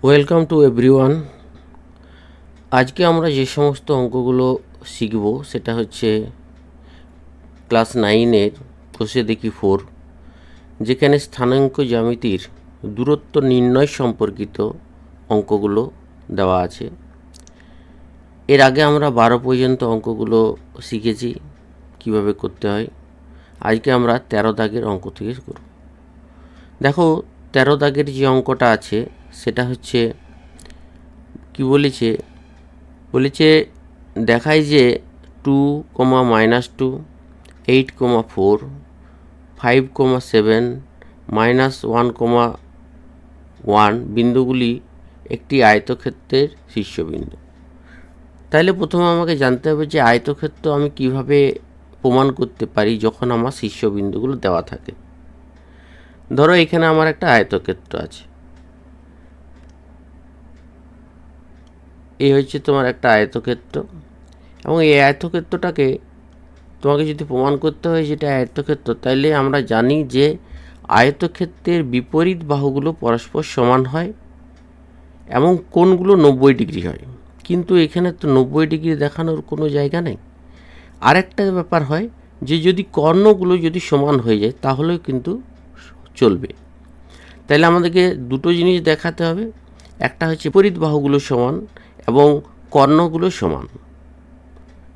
Welcome to everyone. আজকে আমরা যে সমস্ত অঙ্কগুলো শিখব সেটা হচ্ছে ক্লাস 9-এর বসে দেখি 4, যেখানে স্থানাঙ্ক জ্যামিতির দূরত্ব নির্ণয় সম্পর্কিত অঙ্কগুলো দেওয়া আছে। এর আগে আমরা 12 পর্যন্ত অঙ্কগুলো শিখেছি কিভাবে করতে হয়। আজকে আমরা 13 দাগের অঙ্ক থেকে করব। দেখো 13 দাগের যে অঙ্কটা আছে সেটা হচ্ছে কি বলেছে দেখায় যে 2, -2, 8, 4, 5, 7, -1, 1 বিন্দুগুলি একটি আয়তক্ষেত্রের শীর্ষবিন্দু। তাহলে প্রথমে আমাকে জানতে হবে যে আয়তক্ষেত্র আমি কিভাবে প্রমাণ করতে পারি যখন আমার শীর্ষবিন্দুগুলো দেওয়া থাকে। ধরো এখানে আমার একটা আয়তক্ষেত্র আছে, এই হচ্ছে তোমার একটা আয়তক্ষেত্র, এবং এই আয়তক্ষেত্রটাকে তোমাকে যদি প্রমাণ করতে হয় যেটা আয়তক্ষেত্র, তাইলে আমরা জানি যে আয়তক্ষেত্রের বিপরীত বাহুগুলো পরস্পর সমান হয় এবং কোণগুলো 90 ডিগ্রি হয়। কিন্তু এখানে তো 90 ডিগ্রি দেখানোর কোনো জায়গা নেই। আরেকটা ব্যাপার হয় যে যদি কর্ণগুলো যদি সমান হয়ে যায় তাহলেও কিন্তু চলবে। তাহলে আমাদেরকে দুটো জিনিস দেখাতে হবে, একটা হচ্ছে বিপরীত বাহুগুলো সমান এবং কর্ণগুলো সমান।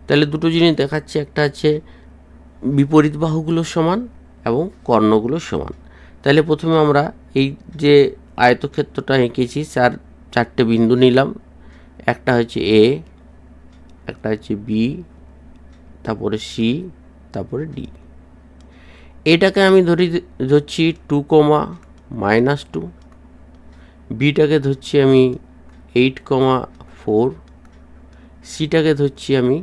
তাহলে দুটো জিনিস দেখাচ্ছে, একটা হচ্ছে বিপরীত বাহুগুলো সমান এবং কর্ণগুলো সমান। তাহলে প্রথমে আমরা এই যে আয়তক্ষেত্রটা এঁকেছি চারটে বিন্দু নিলাম, একটা হচ্ছে এ, একটা হচ্ছে বি, তারপরে সি, তারপরে ডি। এটাকে আমি ধরছি 2, -2, বিটাকে ধরছি আমি 8, 4, সিটাকে ধরছি আমি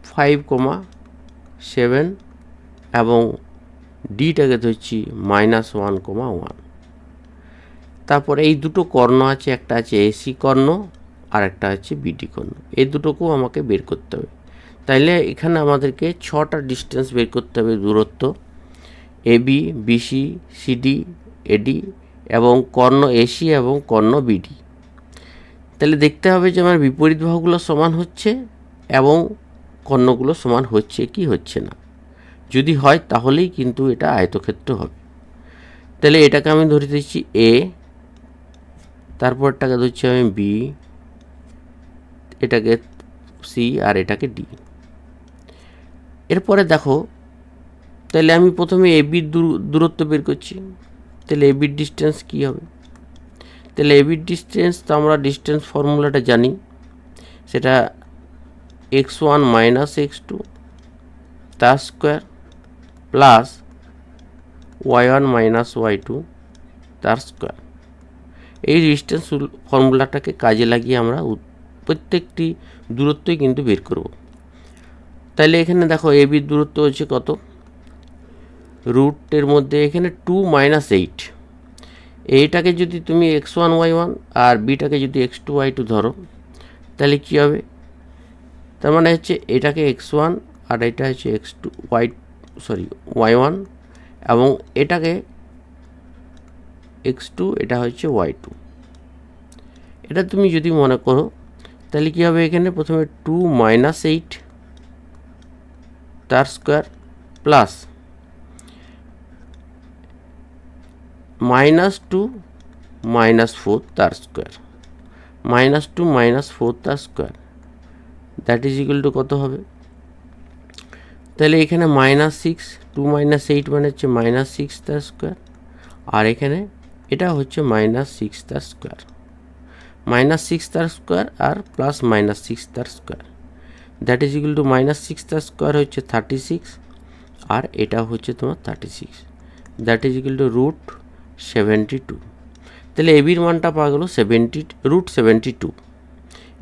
5, 7 এবং ডিটাকে ধরছি -1, 1। তারপরে এই দুটো কর্ণ আছে, একটা আছে এসি কর্ণ আর একটা হচ্ছে বিডি কর্ণ। এই দুটোকেও আমাকে বের করতে হবে। তাইলে এখানে আমাদেরকে 6টা ডিস্টেন্স বের করতে হবে, দূরত্ব এবি, বিসি, সিডি, এডি এবং কর্ণ এসি এবং কর্ণ বিডি। তাহলে দেখতে হবে যে আমার বিপরীত বাহুগুলো সমান হচ্ছে এবং কর্ণগুলো সমান হচ্ছে কি হচ্ছে না। যদি হয় তাহলেই কিন্তু এটা আয়তক্ষেত্র হবে। তাহলে এটাকে আমি ধরে দিচ্ছি এ, তারপরটাকে ধরছি আমি বি, এটাকে সি আর এটাকে ডি। এরপরে দেখো, তাহলে আমি প্রথমে এবির দূরত্ব বের করছি। তাহলে এবির ডিস্টেন্স কী হবে? তাহলে এবির ডিস্টেন্স তো আমরা ডিস্টেন্স ফর্মুলাটা জানি, সেটা x1 - x2 তার স্কোয়ার প্লাস y1 - y2 তার স্কোয়ার। এই ডিস্টেন্স ফর্মুলাটাকে কাজে লাগিয়ে আমরা প্রত্যেকটি দূরত্বই কিন্তু বের করব। তাহলে এখানে দেখো এবির দূরত্ব হচ্ছে কত, রুটের মধ্যে এখানে 2 - 8। এইটাকে যদি তুমি x1 y1 আর বিটাকে যদি x2 y2 ধরো, তাহলে কী হবে? তার মানে হচ্ছে এটাকে x1 আর এটা হচ্ছে y1 এবং এটাকে x2, এটা হচ্ছে y2। এটা তুমি যদি মনে করো তাহলে কী হবে? এখানে প্রথমে 2 - 8 তার স্কোয়ার প্লাস -2 - 4 তার স্কোয়ার, -2 - 4 তার square, that is equal two কত হবে? তাহলে এখানে -6, 2 - 8 মানে হচ্ছে -6 তার স্কোয়ার, আর এখানে এটা হচ্ছে -6 তার স্কোয়ার, -6 তার স্কোয়ার আর প্লাস -6 তার square, that is equal two -6 তার স্কোয়ার হচ্ছে 36 আর এটা হচ্ছে তোমার 36, দ্যাট ইজ ইকুয়াল টু √72। তাহলে এবির মানটা পাওয়া গেল √72।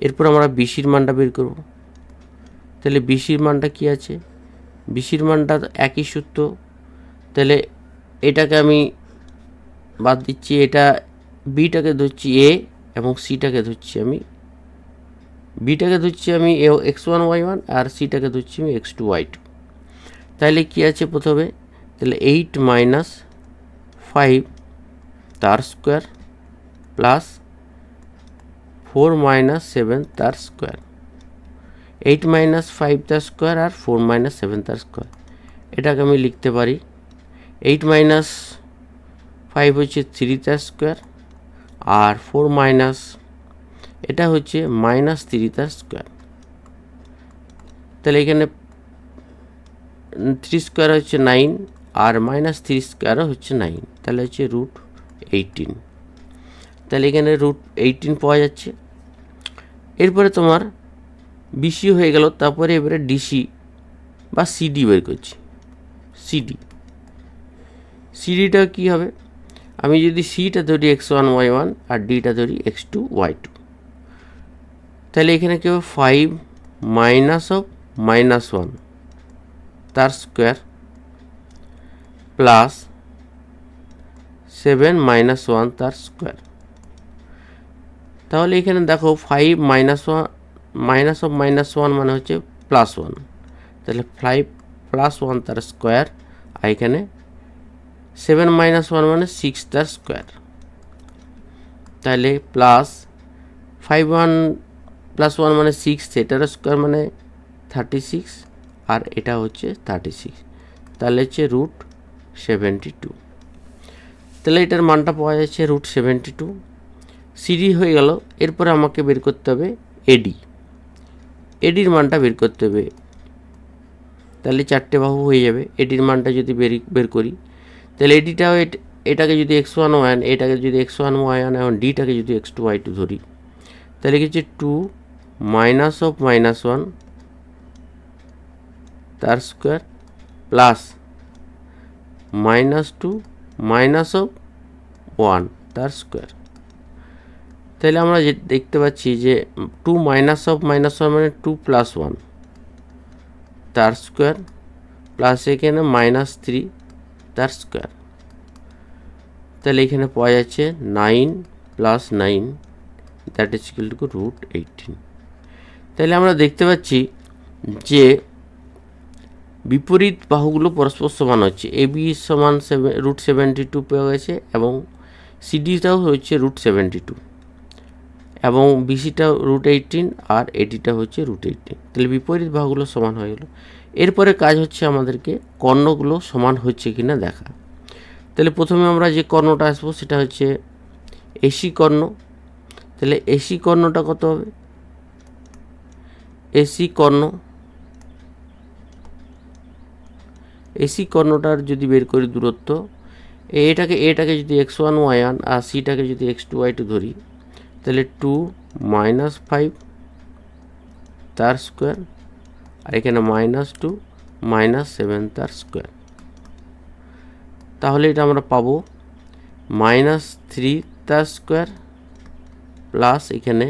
এরপর আমরা বিসির মানটা বের করব। তাহলে বিসির মানটা কি আছে? বিসির মানটা একই সূত্র। তাহলে এটাকে আমি বাদ দিচ্ছি, এটা বিটাকে ধরছি এ এবং সিটাকে ধরছি আমি, বিটাকে ধরছি আমি x1 y1 আর সিটাকে ধরছি আমি x2 y2। তাহলে কি আছে প্রথমে? তাহলে 8 - 5 তার স্কোয়ার প্লাস 4 মাইনাস 7 তার স্কোয়ার, 8 মাইনাস 5 তার স্কোয়ার আর 4 মাইনাস 7 তার স্কোয়ার। এটাকে আমি লিখতে পারি 8 মাইনাস 5 হচ্ছে 3 তার স্কোয়ার আর 4 মাইনাস এটা হচ্ছে মাইনাস 3 তার স্কোয়ার। তাহলে এখানে 3 স্কোয়ার হচ্ছে 9 আর মাইনাস 3 স্কোয়ারও হচ্ছে 9, তাহলে হচ্ছে রুট 18। তাহলে এখানে রুট 18 পাওয়া যাচ্ছে। এরপরে তোমার বিসি হয়ে গেল, তারপরে এবারে ডিসি বা সিডি বের করছি। সিডিটা কী হবে, আমি যদি সিটা ধরি x1 y1 আর ডিটা ধরি x2 y2, তাহলে এখানে কী হবে 5 মাইনাস অফ -1 তার স্কোয়ার প্লাস 7 মাইনাস 1 তার স্কোয়ার। তাহলে এখানে দেখো 5 মাইনাস অফ -1 মানে হচ্ছে +1, তাহলে 5 + 1 তার স্কোয়ার আর এখানে 7 মাইনাস 1 মানে 6 তার স্কোয়ার। তাহলে প্লাস 5 1 + 1 মানে 6, সেটার স্কোয়ার মানে 36 আর এটা হচ্ছে 36, তাহলে হচ্ছে রুট 72। তাহলে এটার মানটা পাওয়া যাচ্ছে রুট 72। সিডি হয়ে গেল। এরপরে আমাকে বের করতে হবে এডির মানটা বের করতে হবে। তাহলে 4টে বাহু হয়ে যাবে। এডির মানটা যদি বের করি, তাহলে এডিটাও এটাকে যদি x1 y1, এটাকে যদি x1 y1 এবং ডিটাকে যদি x2 y2 ধরি, তাহলে কি হচ্ছে 2 মাইনাস অফ -1 তার স্কোয়ার প্লাস -2 মাইনাস অফ 1 তার স্কোয়ার। তাহলে আমরা যে দেখতে পাচ্ছি যে 2 মাইনাস অফ -1 মানে 2 + 1 তার স্কোয়ার প্লাস এখানে -3 তার স্কোয়ার। তাহলে এখানে পাওয়া যাচ্ছে 9 + 9 that is equal to root 18। তাহলে আমরা দেখতে পাচ্ছি যে বিপরীত বাহুগুলো পরস্পর সমান হচ্ছে। এবি সমান রুট 72 পাওয়া গেছে এবং সিডিটাও হচ্ছে রুট 72 এবং বিসিটাও রুট 18 আর এডিটা হচ্ছে রুট 18। তাহলে বিপরীত বাহুগুলো সমান হয়ে গেল। এরপরে কাজ হচ্ছে আমাদেরকে কর্ণগুলো সমান হচ্ছে কিনা দেখা। তাহলে প্রথমে আমরা যে কর্ণটা আসবো সেটা হচ্ছে এসি কর্ণ। তাহলে এসি কর্ণটা কত হবে, এসি কর্ণটার যদি বের করি দূরত্ব, এটাকে যদি x1 y1 আর সিটাকে যদি x2 y2 ধরি, তাহলে 2 মাইনাস 5 তার স্কোয়ার আর এখানে -2 মাইনাস 7 তার স্কোয়ার। তাহলে এটা আমরা পাবো -3 তার স্কোয়ার প্লাস এখানে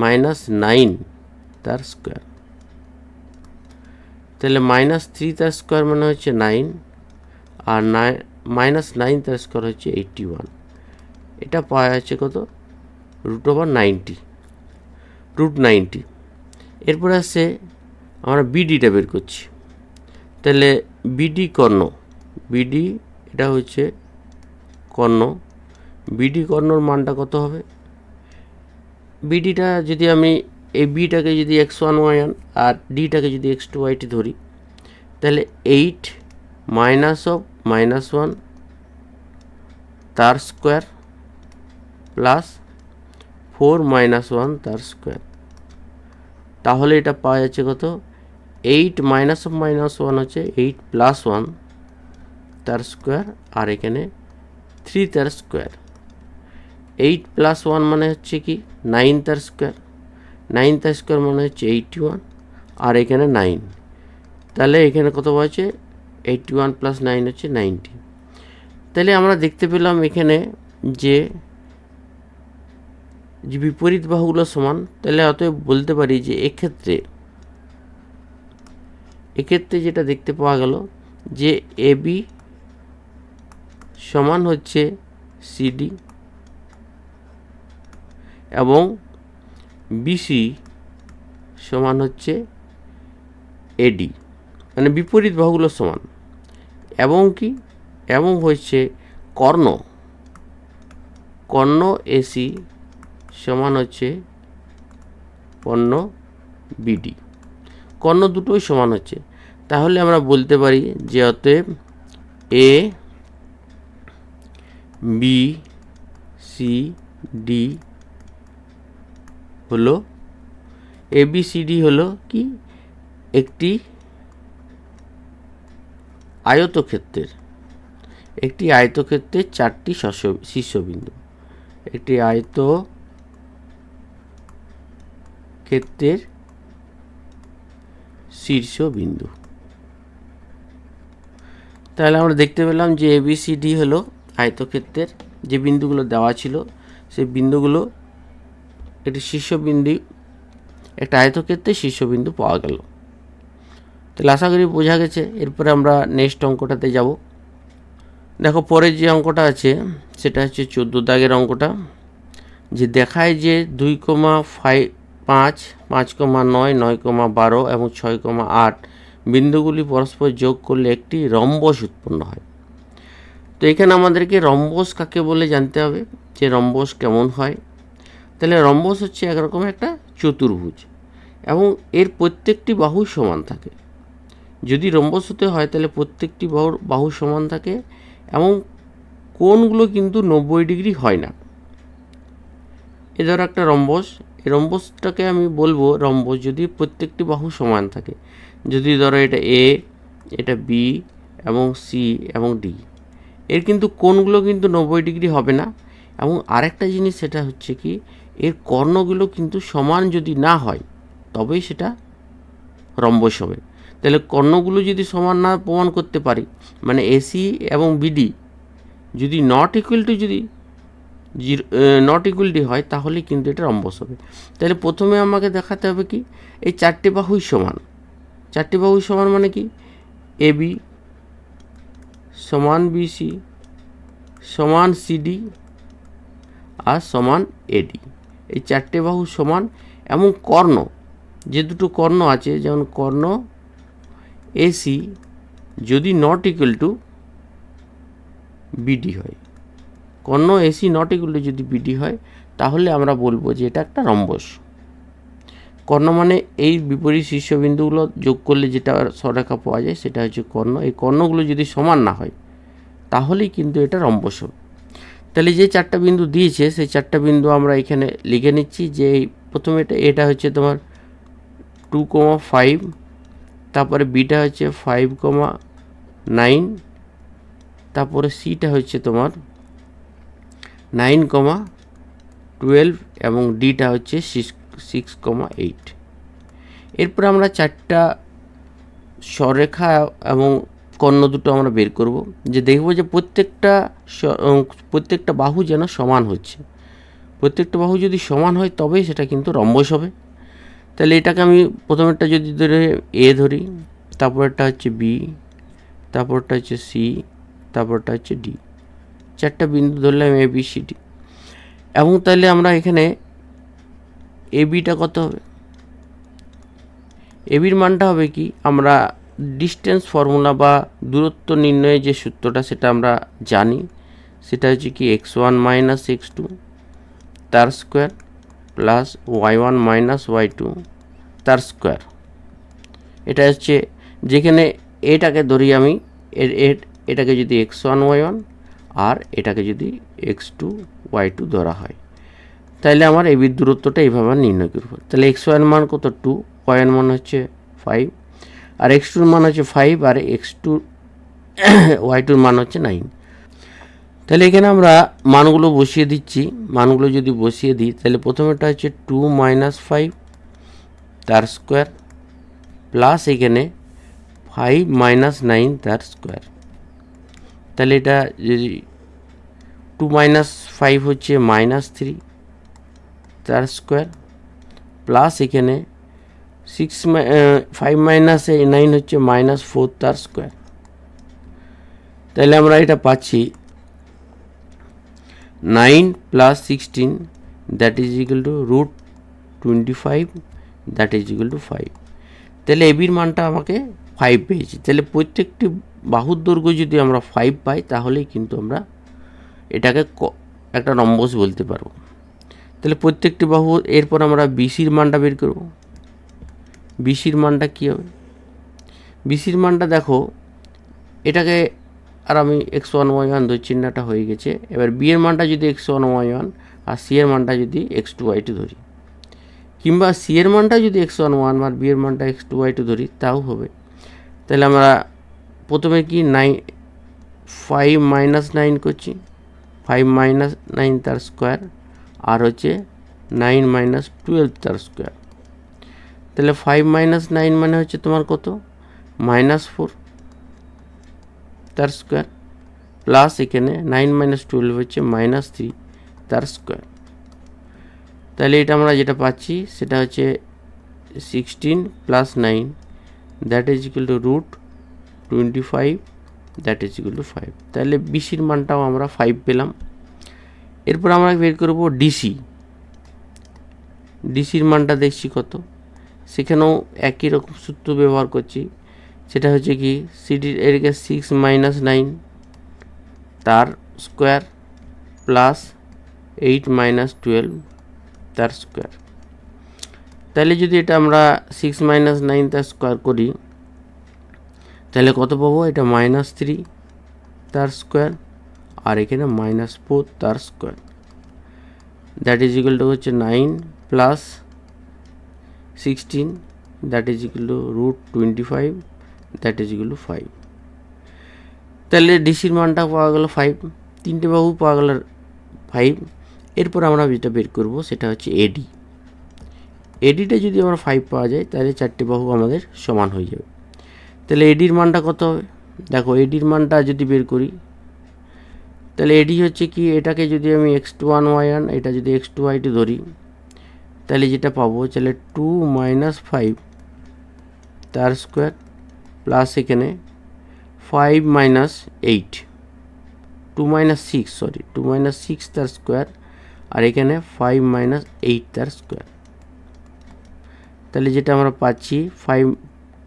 -9 তার স্কোয়ার। তাহলে -3 তার স্কোয়ার মানে হচ্ছে 9 আর -9 তার স্কোয়ার হচ্ছে 81। এটা পাওয়া যাচ্ছে কত, √90। এরপরে আসছে আমরা বিডিটা বের করছি। তাহলে বিডি কর্ণ, এটা হচ্ছে কর্ণ, বিডি কর্ণর মানটা কত হবে, বিডিটা যদি আমি এই বিটাকে যদি x1 y1 আর ডিটাকে যদি x2 y2 ধরি, তাহলে 8 মাইনাস অফ -1 তার স্কোয়ার প্লাস 4 মাইনাস 1 তার স্কোয়ার। তাহলে এটা পাওয়া যাচ্ছে কত, 8 মাইনাস অফ -1 হচ্ছে 8 প্লাস 1 তার স্কোয়ার আর এখানে 3 তার স্কোয়ার। 8 প্লাস 1 মানে হচ্ছে কি 9 তার স্কোয়ার, 9 তার স্কোয়ার মানে হচ্ছে 81 আর এখানে 9। তাহলে এখানে কত পাচ্ছে 81 + 9 হচ্ছে 90। তাহলে আমরা দেখতে পেলাম এখানে যে বিপরীত বাহুগুলো সমান। তাহলে অতএব বলতে পারি যে এক্ষেত্রে যেটা দেখতে পাওয়া গেল যে এবি সমান হচ্ছে সিডি এবং বিসি সমান হচ্ছে এডি, মানে বিপরীত বাহুগুলো সমান। এবং হচ্ছে কর্ণ এসি সমান হচ্ছে কর্ণ বিডি, কর্ণ দুটোই সমান হচ্ছে। তাহলে আমরা বলতে পারি যে অতএব এ বি সি ডি হলো ABCD হলো কি একটি আয়তক্ষেত্রের চারটি শীর্ষবিন্দু, একটি আয়তক্ষেত্রের শীর্ষবিন্দু। তাহলে আমরা দেখতে পেলাম যে ABCD হলো আয়তক্ষেত্রের যে বিন্দুগুলো দেওয়া ছিল সেই বিন্দুগুলো একটি শীর্ষবিন্দু, একটা আয়তক্ষেত্রের শীর্ষবিন্দু পাওয়া গেল। তাহলে আশা করি বোঝা গেছে। এরপরে আমরা নেক্সট অঙ্কটাতে যাব। দেখো পরের যে অঙ্কটা আছে সেটা হচ্ছে 14 দাগের অঙ্কটা, যে দেখায় যে 2,5, 5, 5,9, 9,12 এবং 6,8 বিন্দুগুলি পরস্পর যোগ করলে একটি রম্বস উৎপন্ন হয়। তো এখানে আমাদেরকে রম্বস কাকে বলে জানতে হবে, যে রম্বস কেমন হয়। তাহলে রম্বস হচ্ছে একরকম একটা চতুর্ভুজ এবং এর প্রত্যেকটি বাহু সমান থাকে। যদি রম্বস হতে হয় তাহলে প্রত্যেকটি বাহু সমান থাকে এবং কোণগুলো কিন্তু 90 ডিগ্রি হয় না। এ ধরো একটা রম্বস, এই রম্বসটাকে আমি বলবো রম্বস যদি প্রত্যেকটি বাহু সমান থাকে। যদি ধরো এটা এ, এটা বি এবং সি এবং ডি, এর কিন্তু কোণগুলো কিন্তু 90 ডিগ্রি হবে না। এবং আরেকটা জিনিস সেটা হচ্ছে কি, এর কর্ণগুলো কিন্তু সমান যদি না হয় তবেই সেটা রম্বস হবে। তাহলে কর্ণগুলো যদি সমান না প্রমাণ করতে পারি, মানে এসি এবং বিডি যদি নট ইকুয়াল টু হয় তাহলে কিন্তু এটা রম্বস হবে। তাহলে প্রথমে আমাকে দেখাতে হবে কি, এই চারটে বাহুই সমান। চারটে বাহুই সমান মানে কি, এবি সমান বিসি সমান সিডি আর সমান এডি, এই চারটে বাহু সমান। এবং কর্ণ, যে দুটো কর্ণ আছে, যেমন কর্ণ এসি যদি নট ইকুয়াল টু বিডি হয়, কর্ণ এসি নট ইকুয়াল টু যদি বিডি হয় তাহলে আমরা বলবো যে এটা একটা রম্বস। কর্ণ মানে এই বিপরীত শীর্ষবিন্দুগুলো যোগ করলে যেটা সরেখা পাওয়া যায় সেটা হচ্ছে কর্ণ। এই কর্ণগুলো যদি সমান না হয় তাহলেই কিন্তু এটা রম্বস হবে। তাহলে যে চারটা বিন্দু দিয়েছে সেই চারটা বিন্দু আমরা এখানে লিখে নিচ্ছি। যে প্রথমে এটা হচ্ছে তোমার 2,5, তারপরে বিটা হচ্ছে 5,9, তারপরে সিটা হচ্ছে তোমার 9,12 এবং ডিটা হচ্ছে 6,8। এরপরে আমরা চারটা সরেখা এবং কর্ণ দুটো আমরা বের করব, যে দেখব যে প্রত্যেকটা বাহু যেন সমান হচ্ছে। প্রত্যেকটা বাহু যদি সমান হয় তবেই সেটা কিন্তু রম্বস হবে। তাহলে এটাকে আমি প্রথমেরটা যদি ধরে এ ধরি, তারপরটা হচ্ছে বি, তারপরটা হচ্ছে সি, তারপরটা হচ্ছে ডি, চারটা বিন্দু ধরলাম এ বি সি ডি। এবং তাহলে আমরা এখানে এ বিটা কত হবে, এ বির মানটা হবে কি, আমরা ডিস্টেন্স ফর্মুলা বা দূরত্ব নির্ণয়ের যে সূত্রটা সেটা আমরা জানি। সেটা হচ্ছে কি x1 মাইনাস x2 তার square plus y1 minus y2 তার স্কোয়ার। এটা হচ্ছে যেখানে এটাকে ধরি আমি, এটাকে যদি x1 y1 আর এটাকে যদি x2 y2 ধরা হয়, তাহলে আমার এবির দূরত্বটা এইভাবে নির্ণয় করব। তাহলে x1 মান কত 2, y1 মান হচ্ছে 5 আর x2 মান হচ্ছে 5 আর x2 y2 মান হচ্ছে 9। তাহলে এখানে আমরা মানগুলো বসিয়ে দিচ্ছি। মানগুলো যদি বসিয়ে দিই তাহলে প্রথমেটা হচ্ছে 2 মাইনাস 5 তার স্কোয়ার প্লাস এখানে 5 মাইনাস 9 তার স্কোয়ার। তাহলে এটা যদি 2 মাইনাস 5 হচ্ছে মাইনাস 3 তার স্কোয়ার প্লাস এখানে 5 মাইনাস 9 হচ্ছে মাইনাস 4 তার স্কোয়ার। তাহলে আমরা এটা পাচ্ছি 9 plus 16 that is equal to root 25 that is equal to 5। তাহলে এবির মানটা আমাকে 5 পেয়েছি। তাহলে প্রত্যেকটি বাহুর দৈর্ঘ্য যদি আমরা 5 পাই তাহলেই কিন্তু আমরা এটাকে একটা রম্বস বলতে পারবো। তাহলে প্রত্যেকটি বাহু, এরপর আমরা বিসির মানটা বের করব। বিসির মানটা কী হবে? বিসির মানটা দেখো, এটাকে আর আমি x1 y1 ধরছি না, এটা হয়ে গেছে। এবার বি এর মানটা যদি x1 y1 আর সি এর মানটা যদি x2y2 ধরি, কিংবা সি এর মানটা যদি x1 আর বি এর মানটা x2y2 ধরি, তাও হবে। তাহলে আমরা প্রথমে কি 5 - 9 করছি, 5 - 9 তার স্কোয়ার, আর হচ্ছে 9 - 12 তার স্কোয়ার। তাহলে 5 - 9 মানে হচ্ছে তোমার কত? -4 তার স্কোয়ার, প্লাস এখানে 9 - 12 হচ্ছে -3 তার স্কোয়ার। তাহলে এটা আমরা যেটা পাচ্ছি সেটা হচ্ছে 16 + 9 that is equal two √25 that is equal to 5। তাহলে বিসির মানটাও আমরা 5 পেলাম। এরপর আমরা বের করব ডিসি। ডিসির মানটা দেখছি কত, সেখানেও একই রকম সূত্র ব্যবহার করছি। সেটা হচ্ছে কি, সিডির এদিকে 6 - 9 তার স্কোয়ার প্লাস 8 - 12 তার স্কোয়ার। তাহলে যদি এটা আমরা 6 - 9 তার স্কোয়ার করি, তাহলে কত পাবো? এটা -3 তার স্কোয়ার, আর এখানে -4 তার square. That is equal two হচ্ছে 9 + 16 that is equal two √25 that is equal to 5। তাহলে ডিসির মানটা পাওয়া গেল 5, তিনটে বাহু পাওয়া গেল 5। এরপর আমরা যেটা বের করব সেটা হচ্ছে এডি। এডিটা যদি আমরা 5 পাওয়া যায়, তাহলে চারটে বাহু আমাদের সমান হয়ে যাবে। তাহলে এডির মানটা কত হবে? দেখো, এডির মানটা যদি বের করি, তাহলে এডি হচ্ছে কি, এটাকে যদি আমি x1 y1 এটা যদি x2y2 ধরি, তাহলে যেটা পাবো, তাহলে 2 - 5 তার স্কোয়ার প্লাস এখানে 5 - 8 2 - 6 সরি 2 - 6 তার স্কোয়ার, আর এখানে 5 - 8 তার স্কোয়ার। তাহলে যেটা আমরা পাচ্ছি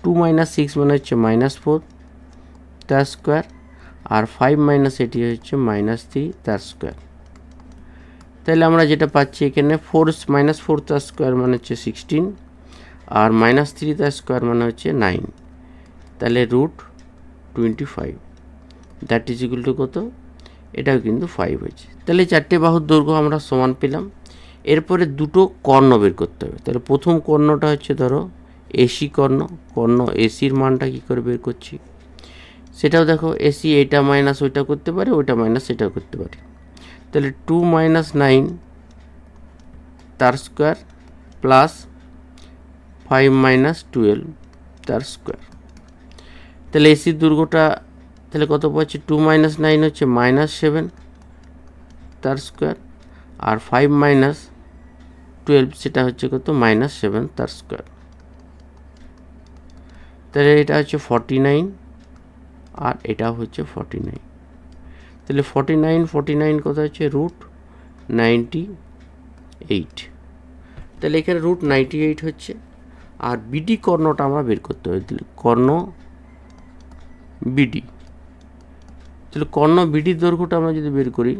2 - 6 মানে হচ্ছে -4 তার স্কোয়ার, আর 5 - 8 হচ্ছে -3 তার স্কোয়ার। তাহলে আমরা যেটা পাচ্ছি এখানে -4 তার স্কোয়ার মানে হচ্ছে 16, আর -3 তার স্কোয়ার মানে হচ্ছে 9। তাহলে √25 দ্যাট ইজ ইকুয়াল টু কত? এটাও কিন্তু 5 হয়েছে। তাহলে চারটে বাহুর দৈর্ঘ্য আমরা সমান পেলাম। এরপরে দুটো কর্ণ বের করতে হবে। তাহলে প্রথম কর্ণটা হচ্ছে ধরো এসি কর্ণ। কর্ণ এসির মানটা কী করে বের করছি সেটাও দেখো। এসি এটা মাইনাস ওইটা করতে পারে, ওইটা মাইনাস এটাও করতে পারে। তাহলে 2 - 9 তার স্কোয়ার প্লাস 5 - 12 তার স্কোয়ার। তাহলে এসির দৈর্ঘ্যটা তাহলে কত পাচ্ছি? 2 - 9 হচ্ছে -7 তার স্কোয়ার, আর 5 - 12 সেটা হচ্ছে কত? -7 তার স্কোয়ার। তাহলে এটা হচ্ছে 49, আর এটাও হচ্ছে 49। তাহলে 49 কত হচ্ছে? √98। তাহলে এখানে √98 হচ্ছে। আর বিডি কর্ণটা আমরা বের করতে হবে। তাহলে কর্ণ বিডি, তাহলে কর্ণ বিডির দৈর্ঘ্যটা আমরা যদি বের করি,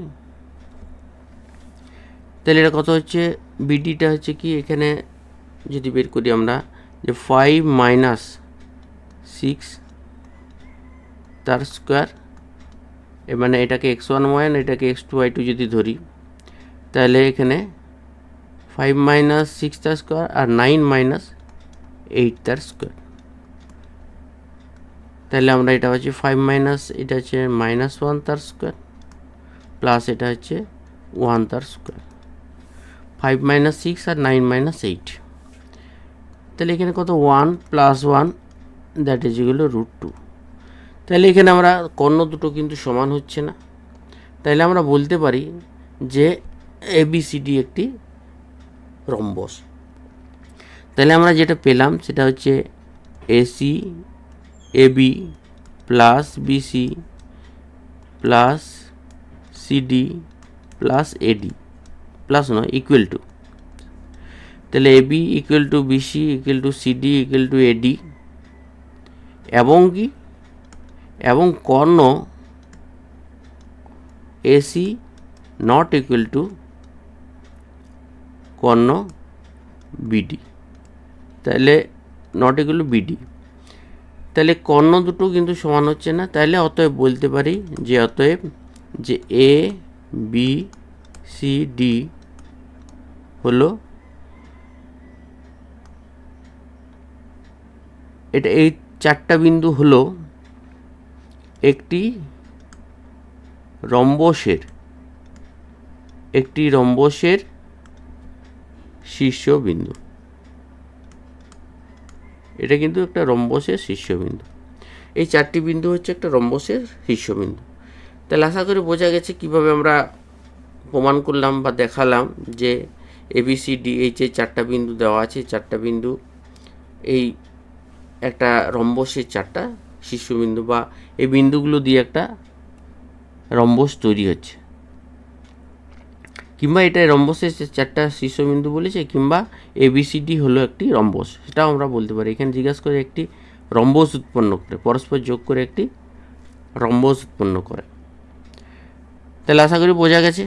তাহলে এটা কত হচ্ছে? বিডিটা হচ্ছে কি, এখানে যদি বের করি আমরা, যে 5 - 6 তার স্কোয়ার, মানে এটাকে x1 y1 এটাকে x2y2 যদি ধরি, তাহলে এখানে 5 - 6 তার স্কোয়ার আর 9 - 8 তার স্কোয়ার। তাহলে আমরা এটা হচ্ছে 5 এটা হচ্ছে -1 তার স্কোয়ার প্লাস এটা হচ্ছে 1 তার স্কোয়ার, 5 - 6 আর 9 - 8। তাহলে এখানে কত? 1 + 1 দ্যাট ইজ ইকুয়াল টু √2। তাহলে এখানে আমরা কর্ণ দুটো কিন্তু সমান হচ্ছে না। তাহলে আমরা বলতে পারি যে ABCD একটি রম্বস। তাহলে আমরা যেটা পেলাম সেটা হচ্ছে AC AB plus BC plus CD plus AD plus নয় ইকুয়াল টু, তাহলে AB equal to BC equal to CD equal to AD, এবং কি, এবং কর্ণ AC not equal to Karna BD, তাহলে নট ইকুয়াল টু বিডি। তাহলে কর্ণ দুটো কিন্তু সমান হচ্ছে না, তাহলে অতএব বলতে পারি যে অতএব যে এ বি সি ডি হলো এটা, এই চারটা বিন্দু হলো একটি রম্বসের শীর্ষবিন্দু। এটা কিন্তু একটা রম্বসের শীর্ষবিন্দু। এই চারটি বিন্দু হচ্ছে একটা রম্বসের শীর্ষবিন্দু। তাহলে আশা করি বোঝা গেছে কিভাবে আমরা প্রমাণ করলাম বা দেখালাম যে এবিসিডি এই যে চারটা বিন্দু দেওয়া আছে, চারটা বিন্দু এই একটা রম্বসের চারটা শীর্ষবিন্দু, বা এই বিন্দুগুলো দিয়ে একটা রম্বস তৈরি হচ্ছে, কিংবা এটা রম্বসের চারটা শীর্ষবিন্দু বলেছে, কিংবা এবিসিডি হলো একটি রম্বস, সেটাও আমরা বলতে পারি। এখানে জিজ্ঞাসা করে একটি রম্বস উৎপন্ন করে, পরস্পর যোগ করে একটি রম্বস উৎপন্ন করে। তাহলে আশা করি বোঝা গেছে।